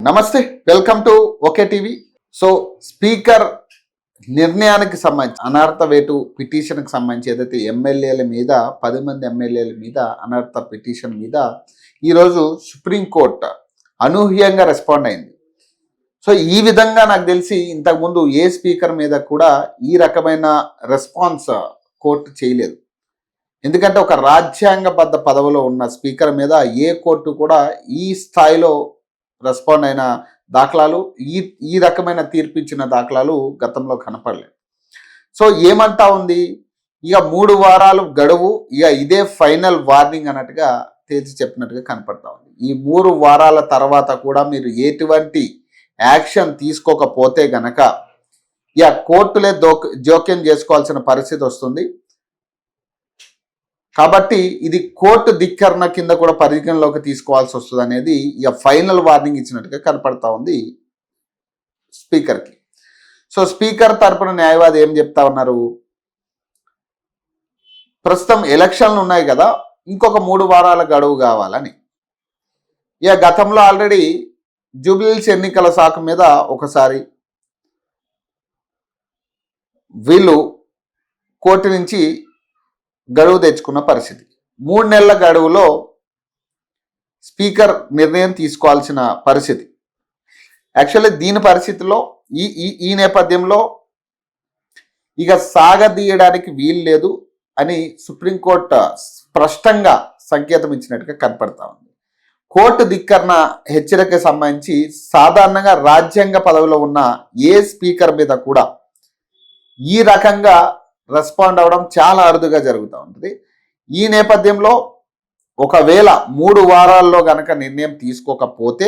నమస్తే, welcome to okay TV. So speaker నిర్ణయానికి సంబంధించి అనర్హత వేటు పిటిషన్కి సంబంధించి ఏదైతే ఎమ్మెల్యేల మీద 10 మంది ఎమ్మెల్యేల మీద అనర్హత పిటిషన్ మీద ఈరోజు సుప్రీంకోర్టు అనూహ్యంగా రెస్పాండ్ అయింది. సో ఈ విధంగా నాకు తెలిసి ఇంతకుముందు ఏ స్పీకర్ మీద కూడా ఈ రకమైన రెస్పాన్స్ కోర్టు చేయలేదు. ఎందుకంటే ఒక రాజ్యాంగబద్ధ పదవిలో ఉన్న స్పీకర్ మీద ఏ కోర్టు కూడా ఈ స్థాయిలో రెస్పాండ్ అయిన దాఖలాలు, ఈ రకమైన తీర్పు ఇచ్చిన దాఖలాలు గతంలో కనపడలేదు. సో ఏమంటా ఉంది, ఇక 3 వారాలు గడువు, ఇక ఇదే ఫైనల్ వార్నింగ్ అన్నట్టుగా తేల్చి చెప్పినట్టుగా కనపడతా ఉంది. ఈ 3 వారాల తర్వాత కూడా మీరు ఎటువంటి యాక్షన్ తీసుకోకపోతే గనక ఇక కోర్టులే జోక్యం చేసుకోవాల్సిన పరిస్థితి వస్తుంది. కాబట్టి ఇది కోర్టు ధిక్కరణ కింద కూడా పరిగణలోకి తీసుకోవాల్సి వస్తుంది అనేది ఇక ఫైనల్ వార్నింగ్ ఇచ్చినట్టుగా కనపడతా ఉంది స్పీకర్కి. సో స్పీకర్ తరపున న్యాయవాది ఏం చెప్తా ఉన్నారు, ప్రస్తుతం ఎలక్షన్లు ఉన్నాయి కదా, ఇంకొక 3 వారాల గడువు కావాలని. ఇక గతంలో ఆల్రెడీ జూబ్లీహిల్స్ ఎన్నికల శాఖ మీద ఒకసారి వీళ్ళు కోర్టు నుంచి గడువు తెచ్చుకున్న పరిస్థితి. 3 నెలల గడువులో స్పీకర్ నిర్ణయం తీసుకోవాల్సిన పరిస్థితి. యాక్చువల్లీ దీని పరిస్థితిలో ఈ నేపథ్యంలో ఇక సాగదీయడానికి వీలు లేదు అని సుప్రీంకోర్టు స్పష్టంగా సంకేతం ఇచ్చినట్టుగా కనపడతా ఉంది. కోర్టు ధిక్కరణ హెచ్చరికకు సంబంధించి సాధారణంగా రాజ్యాంగ పదవిలో ఉన్న ఏ స్పీకర్ మీద కూడా ఈ రకంగా రెస్పాండ్ అవ్వడం చాలా అరుదుగా జరుగుతూ ఉంటుంది. ఈ నేపథ్యంలో ఒకవేళ 3 వారాల్లో గనక నిర్ణయం తీసుకోకపోతే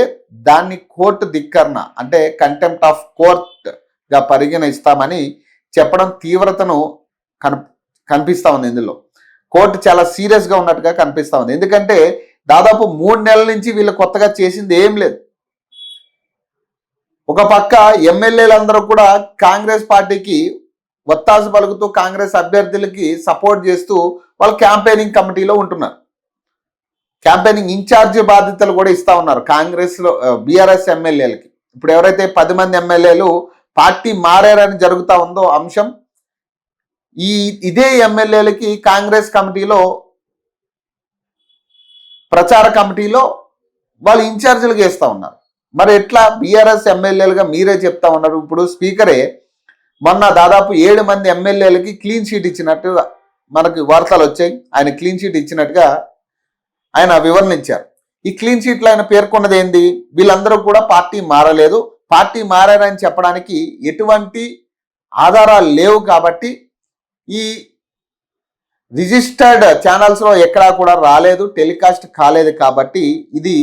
దాన్ని కోర్టు ధిక్కరణ అంటే కంటెంప్ట్ ఆఫ్ కోర్ట్గా పరిగణిస్తామని చెప్పడం తీవ్రతను కనిపిస్తూ ఉంది. ఇందులో కోర్టు చాలా సీరియస్గా ఉన్నట్టుగా కనిపిస్తూ ఉంది. ఎందుకంటే దాదాపు 3 నెలల నుంచి వీళ్ళు కొత్తగా చేసింది ఏం లేదు. ఒక పక్క ఎమ్మెల్యేలందరూ కూడా కాంగ్రెస్ పార్టీకి ఒత్తాసు పలుకుతూ కాంగ్రెస్ అభ్యర్థులకి సపోర్ట్ చేస్తూ వాళ్ళు క్యాంపెయినింగ్ కమిటీలో ఉంటున్నారు. క్యాంపెయినింగ్ ఇన్ఛార్జ్ బాధ్యతలు కూడా ఇస్తా ఉన్నారు కాంగ్రెస్లో బీఆర్ఎస్ ఎమ్మెల్యేలకి. ఇప్పుడు ఎవరైతే 10 మంది ఎమ్మెల్యేలు పార్టీ మారారని జరుగుతూ ఉందో అంశం, ఇదే ఎమ్మెల్యేలకి కాంగ్రెస్ కమిటీలో ప్రచార కమిటీలో వాళ్ళు ఇన్ఛార్జీలుగా వేస్తూ ఉన్నారు. మరి ఎట్లా బీఆర్ఎస్ ఎమ్మెల్యేలుగా మీరే చెప్తా ఉన్నారు. ఇప్పుడు స్పీకరే మొన్న దాదాపు 7 మంది ఎమ్మెల్యేలకి క్లీన్ షీట్ ఇచ్చినట్టుగా మనకి వార్తలు వచ్చాయి. ఆయన క్లీన్ షీట్ ఇచ్చినట్టుగా ఆయన వివరణ ఇచ్చారు. ఈ క్లీన్ షీట్లో ఆయన పేర్కొన్నది ఏంది, వీళ్ళందరూ కూడా పార్టీ మారలేదు, పార్టీ మారారని చెప్పడానికి ఎటువంటి ఆధారాలు లేవు. కాబట్టి ఈ రిజిస్టర్డ్ ఛానల్స్లో ఎక్కడా కూడా రాలేదు, టెలికాస్ట్ కాలేదు. కాబట్టి ఇది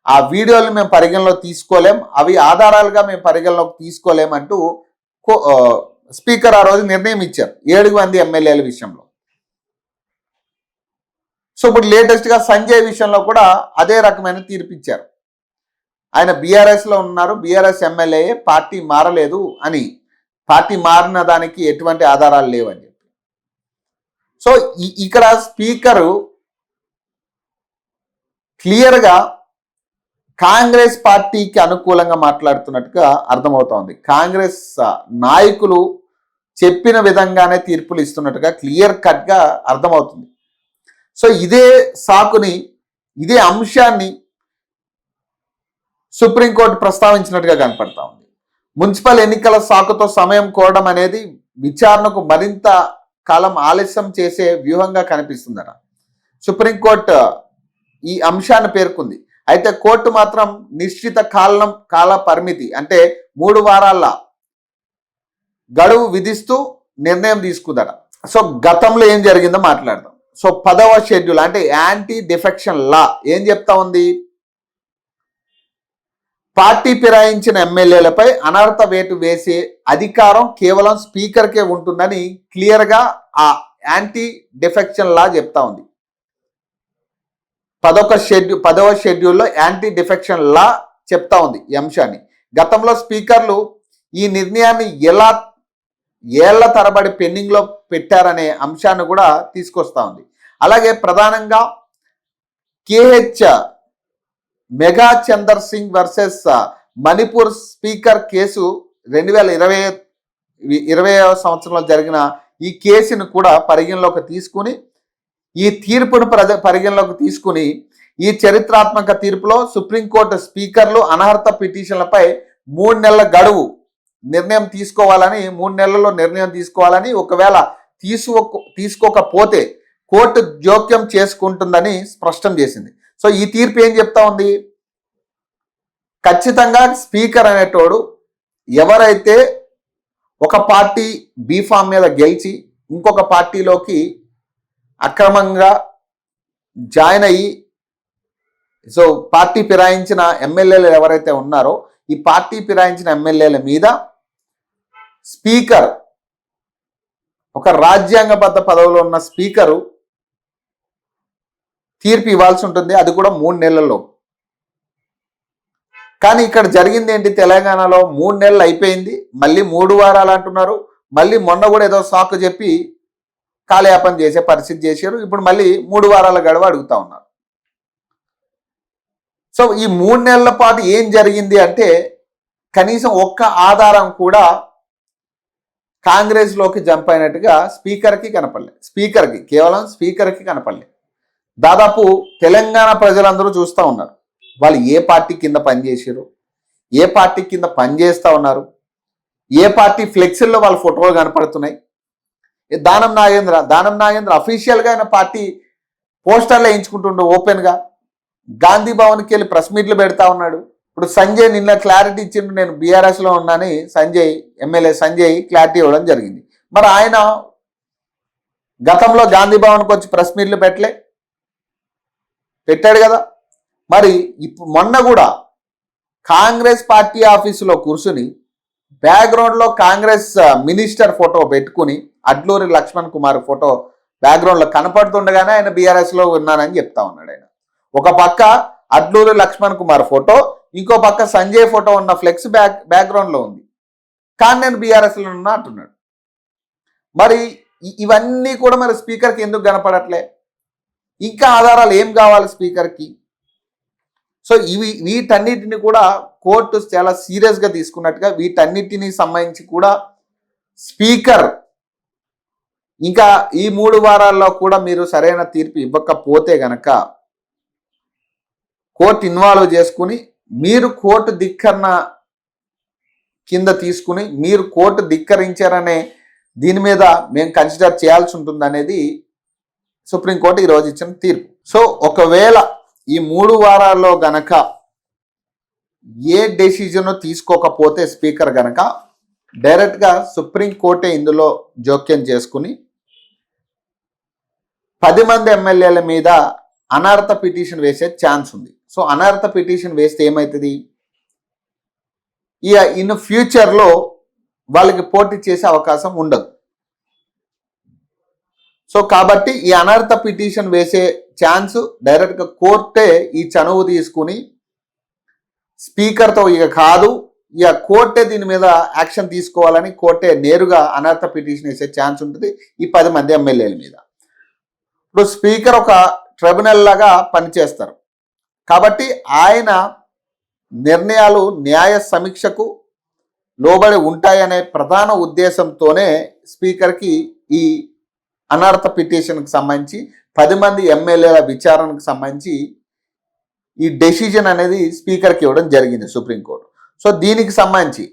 ఆ వీడియోలు మేము పరిగణలో తీసుకోలేం, అవి ఆధారాలుగా మేము పరిగణలోకి తీసుకోలేమంటూ స్పీకర్ ఆ రోజు నిర్ణయం ఇచ్చారు 7 మంది ఎమ్మెల్యేల విషయంలో. సో ఇప్పుడు లేటెస్ట్గా సంజయ్ విషయంలో కూడా అదే రకమైన తీర్పు ఇచ్చారు. ఆయన బీఆర్ఎస్లో ఉన్నారు, బీఆర్ఎస్ ఎమ్మెల్యే, పార్టీ మారలేదు అని, పార్టీ మారిన దానికి ఎటువంటి ఆధారాలు లేవని చెప్పి. సో ఇక్కడ స్పీకరు క్లియర్గా కాంగ్రెస్ పార్టీకి అనుకూలంగా మాట్లాడుతున్నట్టుగా అర్థమవుతోంది. కాంగ్రెస్ నాయకులు చెప్పిన విధంగానే తీర్పులు ఇస్తున్నట్టుగా క్లియర్ కట్గా అర్థమవుతుంది. సో ఇదే సాకుని, ఇదే అంశాన్ని సుప్రీంకోర్టు ప్రస్తావించినట్టుగా కనపడతా ఉంది. మున్సిపల్ ఎన్నికల సాకుతో సమయం కోరడం అనేది విచారణకు మరింత కాలం ఆలస్యం చేసే వ్యూహంగా కనిపిస్తుందట. సుప్రీంకోర్టు ఈ అంశాన్ని పేర్కొంది. అయితే కోర్టు మాత్రం నిశ్చిత కాల పరిమితి అంటే 3 వారాల గడువు విధిస్తూ నిర్ణయం తీసుకుందట. సో గతంలో ఏం జరిగిందో మాట్లాడదాం. సో 10వ షెడ్యూల్ అంటే యాంటీ డిఫెక్షన్ లా ఏం చెప్తా ఉంది, పార్టీ ఫిరాయించిన ఎమ్మెల్యేలపై అనర్హత వేటు వేసే అధికారం కేవలం స్పీకర్కే ఉంటుందని క్లియర్గా ఆ యాంటీ డిఫెక్షన్ లా చెప్తా ఉంది. 10వ షెడ్యూల్లో యాంటీ డిఫెక్షన్ లా చెప్తా ఉంది ఈ అంశాన్ని. గతంలో స్పీకర్లు ఈ నిర్ణయాన్ని ఎలా ఏళ్ల తరబడి పెండింగ్లో పెట్టారనే అంశాన్ని కూడా తీసుకొస్తా ఉంది. అలాగే ప్రధానంగా KH Megha Chandar Singh versus Manipur speaker case 2020 సంవత్సరంలో జరిగిన ఈ కేసును కూడా పరిగణలోకి తీసుకుని ఈ తీర్పును పరిగణలోకి తీసుకుని ఈ చరిత్రాత్మక తీర్పులో సుప్రీంకోర్టు స్పీకర్లు అనర్హత పిటిషన్లపై 3 నెలల గడువు నిర్ణయం తీసుకోవాలని 3 నెలల్లో నిర్ణయం తీసుకోవాలని ఒకవేళ తీసుకోకపోతే కోర్టు జోక్యం చేసుకుంటుందని స్పష్టం చేసింది. సో ఈ తీర్పు ఏం చెప్తా ఉంది, ఖచ్చితంగా స్పీకర్ అనేటోడు ఎవరైతే ఒక పార్టీ బీఫామ్ మీద గెలిచి ఇంకొక పార్టీలోకి అక్రమంగా జాయిన్ అయ్యి సో పార్టీ ఫిరాయించిన ఎమ్మెల్యేలు ఎవరైతే ఉన్నారో ఈ పార్టీ ఫిరాయించిన ఎమ్మెల్యేల మీద స్పీకర్ ఒక రాజ్యాంగబద్ధ పదవిలో ఉన్న స్పీకరు తీర్పు ఇవ్వాల్సి ఉంటుంది, అది కూడా 3 నెలల్లో. కానీ ఇక్కడ జరిగింది ఏంటి, తెలంగాణలో 3 నెలలు అయిపోయింది, మళ్ళీ 3 వారాలు అంటున్నారు. మళ్ళీ మొన్న కూడా ఏదో సాకు చెప్పి కాలయాపన చేసే పరిస్థితి చేశారు. ఇప్పుడు మళ్ళీ 3 వారాల గడువు అడుగుతా ఉన్నారు. సో ఈ 3 నెలల పాటు ఏం జరిగింది అంటే కనీసం ఒక్క ఆధారం కూడా కాంగ్రెస్లోకి జంప్ అయినట్టుగా స్పీకర్కి కనపడలే. కేవలం స్పీకర్కి కనపడలే. దాదాపు తెలంగాణ ప్రజలందరూ చూస్తూ ఉన్నారు వాళ్ళు ఏ పార్టీ కింద పనిచేసారు, ఏ పార్టీ కింద పనిచేస్తూ ఉన్నారు, ఏ పార్టీ ఫ్లెక్సీల్లో వాళ్ళ ఫోటోలు కనపడుతున్నాయి. దానం నాగేంద్ర అఫీషియల్గా ఆయన పార్టీ పోస్టర్లు వేయించుకుంటుండే ఓపెన్గా. గాంధీ భవన్కి వెళ్ళి ప్రెస్ మీట్లు పెడతా ఉన్నాడు. ఇప్పుడు సంజయ్ నిన్న క్లారిటీ ఇచ్చిండు, నేను బీఆర్ఎస్లో ఉన్నానని ఎమ్మెల్యే సంజయ్ క్లారిటీ ఇవ్వడం జరిగింది. మరి ఆయన గతంలో గాంధీ భవన్కి వచ్చి ప్రెస్ మీట్లు పెట్టాడు కదా. మరి ఇప్పుడు మొన్న కూడా కాంగ్రెస్ పార్టీ ఆఫీసులో కూర్చుని బ్యాక్గ్రౌండ్లో కాంగ్రెస్ మినిస్టర్ ఫోటో పెట్టుకుని అడ్లూరి లక్ష్మణ్ కుమార్ ఫోటో బ్యాక్గ్రౌండ్లో కనపడుతుండగానే ఆయన బీఆర్ఎస్లో ఉన్నానని చెప్తా ఉన్నాడు. ఆయన ఒక పక్క అడ్లూరి లక్ష్మణ్ కుమార్ ఫోటో, ఇంకో పక్క సంజయ్ ఫోటో ఉన్న ఫ్లెక్స్ బ్యాక్గ్రౌండ్లో ఉంది, కానీ నేను బీఆర్ఎస్లో ఉన్నా అంటున్నాడు. మరి ఇవన్నీ కూడా మరి స్పీకర్కి ఎందుకు కనపడట్లే? ఇంకా ఆధారాలు ఏం కావాలి స్పీకర్కి? సో వీటన్నిటిని కూడా కోర్టు చాలా సీరియస్గా తీసుకున్నట్టుగా వీటన్నిటిని సంబంధించి కూడా స్పీకర్ ఇంకా ఈ 3 వారాల్లో కూడా మీరు సరైన తీర్పు ఇవ్వకపోతే గనక కోర్టు ఇన్వాల్వ్ చేసుకుని మీరు కోర్టు ధిక్కరణ కింద తీసుకుని మీరు కోర్టు ధిక్కరించారనే దీని మీద మేము కన్సిడర్ చేయాల్సి ఉంటుంది అనేది సుప్రీంకోర్టు ఈరోజు ఇచ్చిన తీర్పు. సో ఒకవేళ ఈ 3 వారాల్లో గనక ఏ డెసిజన్ తీసుకోకపోతే స్పీకర్ గనక డైరెక్ట్గా సుప్రీంకోర్టే ఇందులో జోక్యం చేసుకుని 10 మంది ఎమ్మెల్యేల మీద అనర్హత పిటిషన్ వేసే ఛాన్స్ ఉంది. సో అనర్హత పిటిషన్ వేస్తే ఏమవుతుంది, ఇన్ ఫ్యూచర్లో వాళ్ళకి పోటీ చేసే అవకాశం ఉండదు. సో కాబట్టి ఈ అనర్హత పిటిషన్ వేసే ఛాన్స్ డైరెక్ట్గా కోర్టే ఈ చనువు తీసుకుని స్పీకర్తో ఇక కాదు, ఇక కోర్టే దీని మీద యాక్షన్ తీసుకోవాలని కోర్టే నేరుగా అనర్హత పిటిషన్ వేసే ఛాన్స్ ఉంటుంది ఈ 10 మంది ఎమ్మెల్యేల మీద. ఇప్పుడు స్పీకర్ ఒక ట్రిబ్యునల్ లాగా పనిచేస్తారు కాబట్టి ఆయన నిర్ణయాలు న్యాయ సమీక్షకు లోబడి ఉంటాయనే ప్రధాన ఉద్దేశంతోనే స్పీకర్కి ఈ అనర్హత పిటిషన్కి సంబంధించి 10 మంది ఎమ్మెల్యేల విచారణకు సంబంధించి ఈ డెసిజన్ అనేది స్పీకర్కి ఇవ్వడం జరిగింది సుప్రీంకోర్టు. సో దీనికి సంబంధించి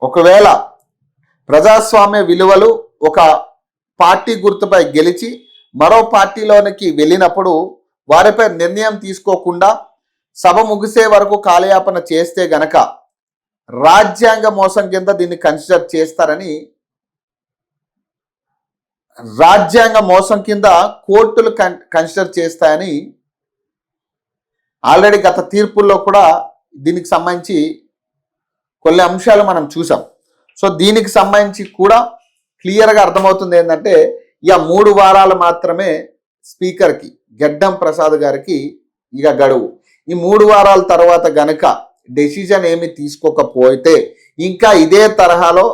ఒకవేళ ప్రజాస్వామ్య విలువలు ఒక పార్టీ గుర్తుపై గెలిచి మరో పార్టీలోనికి వెళ్ళినప్పుడు వారిపై నిర్ణయం తీసుకోకుండా సభ ముగిసే వరకు కాలయాపన చేస్తే గనక రాజ్యాంగ మోసం కింద దీన్ని కన్సిడర్ చేస్తారని, రాజ్యాంగ మోసం కింద కోర్టులు కన్సిడర్ చేస్తాయని ఆల్రెడీ గత తీర్పుల్లో కూడా దీనికి సంబంధించి కొన్ని అంశాలు మనం చూసాం. సో దీనికి సంబంధించి కూడా క్లియర్గా అర్థమవుతుంది ఏంటంటే ఇక 3 వారాలు మాత్రమే స్పీకర్కి గెడ్డం ప్రసాద్ గారికి ఇక గడువు. ఈ 3 వారాల తర్వాత గనక డెసిజన్ ఏమి తీసుకోకపోతే ఇంకా ఇదే తరహాలో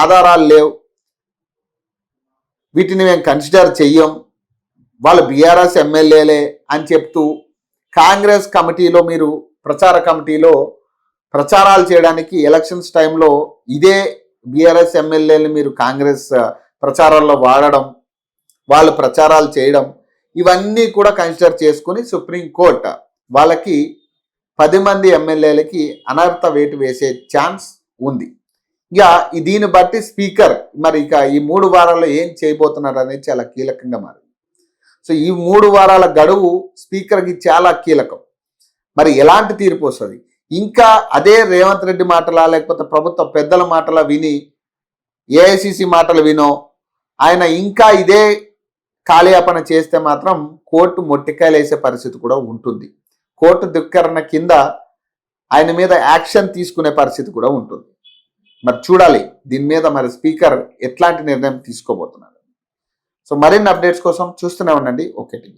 ఆధారాలు లేవు, వీటిని మేము కన్సిడర్ చెయ్యం, వాళ్ళు బీఆర్ఎస్ ఎమ్మెల్యేలే అని చెప్తూ కాంగ్రెస్ కమిటీలో మీరు ప్రచార కమిటీలో ప్రచారాలు చేయడానికి ఎలక్షన్స్ టైంలో ఇదే బీఆర్ఎస్ ఎమ్మెల్యేలు మీరు కాంగ్రెస్ ప్రచారాల్లో వాడడం, వాళ్ళు ప్రచారాలు చేయడం, ఇవన్నీ కూడా కన్సిడర్ చేసుకుని సుప్రీంకోర్టు వాళ్ళకి 10 మంది ఎమ్మెల్యేలకి అనర్హత వేటు వేసే ఛాన్స్ ఉంది. ఇక దీన్ని బట్టి స్పీకర్ మరి ఇక ఈ 3 వారాల్లో ఏం చేయబోతున్నారు అనేది చాలా కీలకంగా మారింది. సో ఈ 3 వారాల గడువు స్పీకర్కి చాలా కీలకం. మరి ఎలాంటి తీర్పు వస్తుంది? ఇంకా అదే రేవంత్ రెడ్డి మాటలా, లేకపోతే ప్రభుత్వ పెద్దల మాటలా విని, ఏఐసిసి మాటలు వినో ఆయన ఇంకా ఇదే కాలయాపన చేస్తే మాత్రం కోర్టు మొట్టికాయలు వేసే పరిస్థితి కూడా ఉంటుంది. కోర్టు ధిక్కరణ కింద ఆయన మీద యాక్షన్ తీసుకునే పరిస్థితి కూడా ఉంటుంది. మరి చూడాలి దీని మీద మరి స్పీకర్ ఎట్లాంటి నిర్ణయం తీసుకోబోతున్నారు. సో మరిన్ని అప్డేట్స్ కోసం చూస్తూనే ఉండండి ఓకే టీవీ.